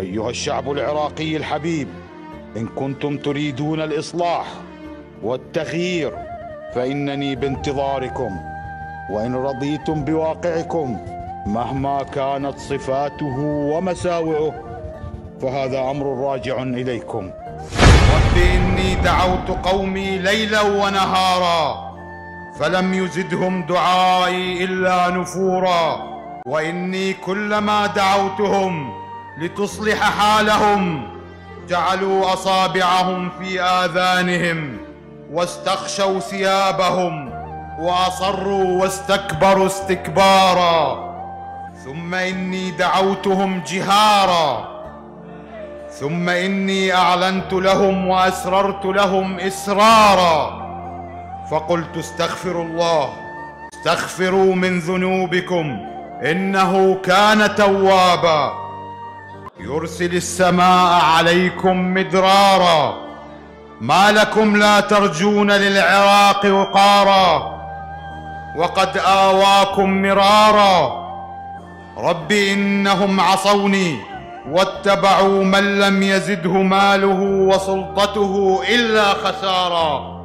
أيها الشعب العراقي الحبيب، إن كنتم تريدون الإصلاح والتغيير فإنني بانتظاركم، وإن رضيتم بواقعكم مهما كانت صفاته ومساوئه فهذا أمر راجع إليكم. رب إني دعوت قومي ليلا ونهارا فلم يزدهم دعائي إلا نفورا، وإني كلما دعوتهم لتصلح حالهم جعلوا أصابعهم في آذانهم واستغشوا ثيابهم وأصروا واستكبروا استكبارا، ثم إني دعوتهم جهارا، ثم إني أعلنت لهم وأسررت لهم إسرارا، فقلت استغفروا الله، استغفروا من ذنوبكم إنه كان توابا، يرسل السماء عليكم مدرارا، ما لكم لا ترجون للعراق وقارا، وقد آواكم مرارا. رب إنهم عصوني واتبعوا من لم يزده ماله وسلطته إلا خسارا.